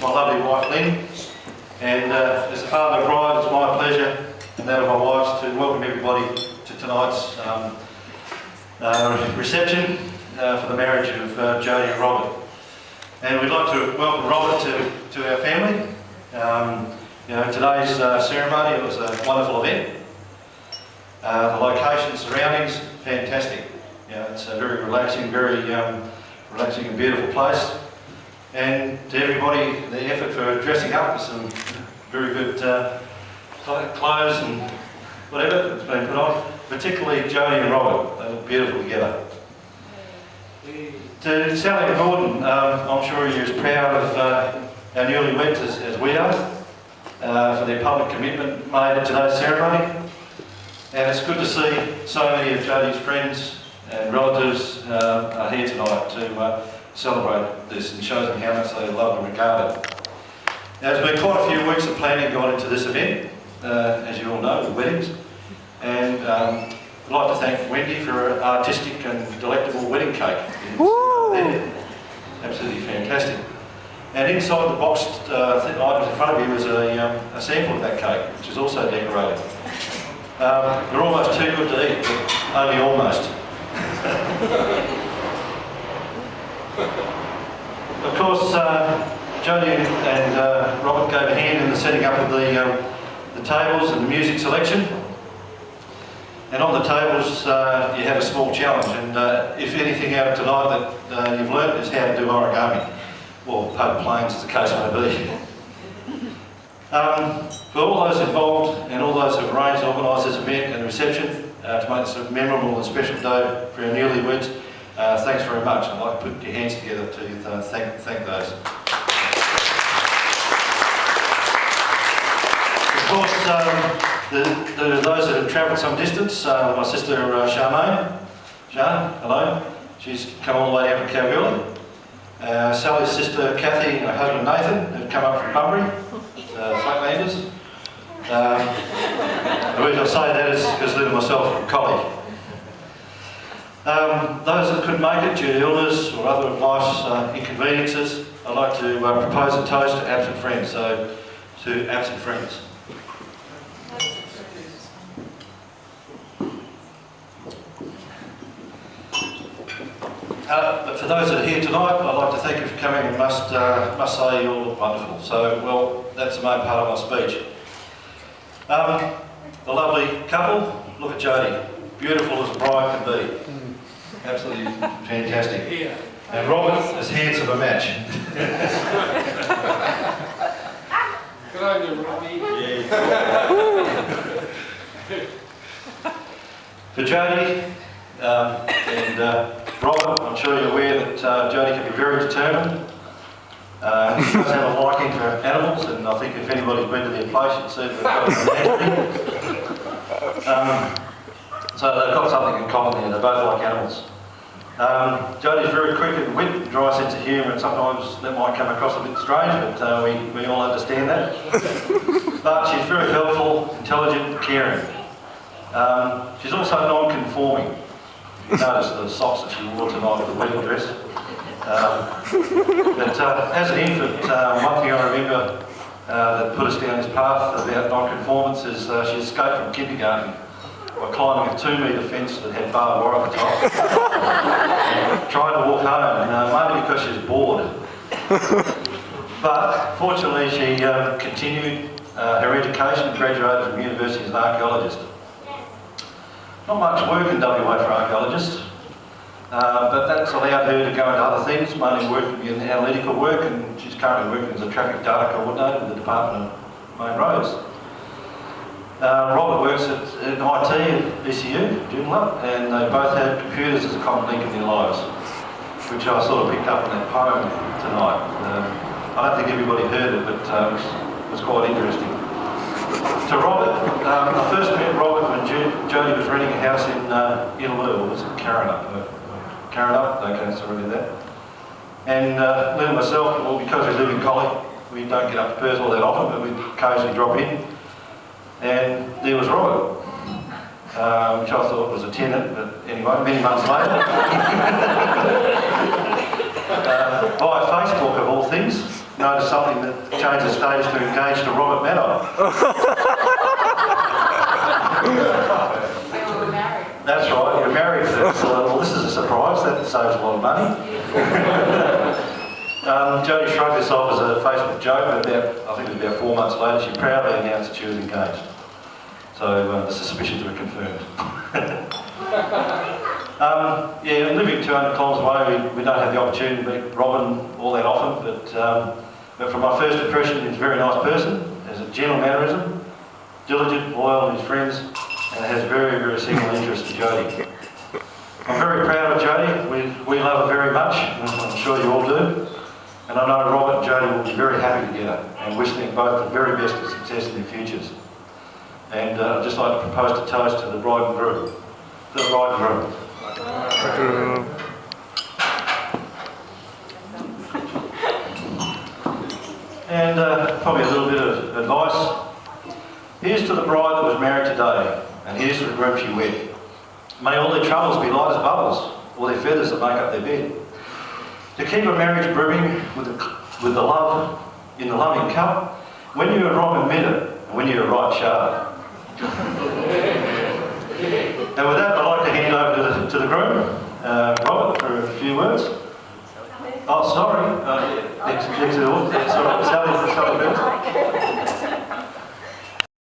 My lovely wife Lynn, and as the father of the bride, it's my pleasure and that of my wife's to welcome everybody to tonight's reception for the marriage of Jodee and Robert. And we'd like to welcome Robert to our family. Today's ceremony, it was a wonderful event. The location, surroundings, fantastic. It's a very relaxing, relaxing and beautiful place. And to everybody, the effort for dressing up with some very good clothes and whatever that's been put on, particularly Jodee and Robert, they look beautiful together. To Sally and Gordon, I'm sure you're as proud of our newlyweds as we are for their public commitment made at today's ceremony. And it's good to see so many of Jodee's friends and relatives are here tonight to celebrate this and shows them how much they love and regard it. Now, there's been quite a few weeks of planning gone into this event, as you all know, with weddings. And I'd like to thank Wendy for her artistic and delectable wedding cake. Absolutely fantastic. And inside the boxed items in front of you is a sample of that cake, which is also decorated. They're almost too good to eat, but only almost. Of course, Jodee and Robert gave a hand in the setting up of the tables and the music selection. And on the tables, you had a small challenge, and if anything out of tonight that you've learnt is how to do origami, or poke planes as the case may be. For all those involved and all those who have arranged and organised this event and reception to make this a memorable and special day for our newlyweds, thanks very much. I'd like to put your hands together to thank those. Of course, there are those that have travelled some distance. My sister Charmaine, hello. She's come all the way down from Kalgoorlie. Sally's sister Kathy and her husband Nathan have come up from Bunbury, Flatlanders. The reason I say that is because Lynn and myself are from college. Those that couldn't make it due to illness or other life's inconveniences, I'd like to propose a toast to absent friends. So, to absent friends. But for those that are here tonight, I'd like to thank you for coming and must say you all look wonderful. So, well, that's the main part of my speech. The lovely couple, look at Jodee. Beautiful as a bride can be. Absolutely fantastic. And Robert as handsome a match. Good on you, Robbie. Yeah. For Jodee and Robert, I'm sure you're aware that Jodee can be very determined. She does have a liking for animals, and I think if anybody's been to their place, you'd see that they've got so they've got something in common there. They both like animals. Jodee's very quick and wit, and dry sense of humour, and sometimes that might come across a bit strange, but we all understand that. But she's very helpful, intelligent, and caring. She's also non-conforming. Notice the socks that she wore tonight with the wedding dress. But as an infant, one thing I remember that put us down this path about non-conformance is she escaped from kindergarten by climbing a 2-metre fence that had barbed wire at the top. And tried to walk home, mainly because she was bored. But fortunately, she continued her education and graduated from university as an archaeologist. Not much work in WA for archaeologists, but that's allowed her to go into other things, mainly working in analytical work, and she's currently working as a traffic data coordinator with the Department of Main Roads. Robert works at IT at ECU, Joondalup, and they both have computers as a common link in their lives, which I sort of picked up in that poem tonight. I don't think everybody heard it, but it was quite interesting. To Robert, I first met Robert when Jodee was renting a house in Illaloo, or was it Carrinup? Carrinup, okay, so really that. And Lynn and myself, well, because we live in Collie, we don't get up to Perth all that often, but we occasionally drop in. And there was Robert, which I thought was a tenant, but anyway, many months later. Via Facebook of all things, noticed something that changed the stage to engage to Robert Maddock. That's right, you're married first. Well, this is a surprise, that saves a lot of money. Jodee shrugged this off as a Facebook joke, but I think it was about 4 months later, she proudly announced that she was engaged. So the suspicions were confirmed. Yeah, living 200 kilometres away, we don't have the opportunity to meet Robin all that often, but from my first impression, he's a very nice person, has a gentle mannerism, diligent, loyal to his friends, and has very, very similar interests to Jodee. I'm very proud of Jodee. We love her very much, and I'm sure you all do. And I know Robert and Jodee will be very happy together, and wish them both the very best of success in their futures. And I'd just like to propose a toast to the bride and groom. To the bride and groom. And probably a little bit of advice. Here's to the bride that was married today, and here's to the groom she wed. May all their troubles be light as bubbles, or their feathers that make up their bed. To keep a marriage brimming with the love in the loving cup, when you and Robin met it, and when you're right sharp. And with that, I'd like to hand over to the groom, Robert, for a few words. Oh, sorry. Next to the sorry, Sally first.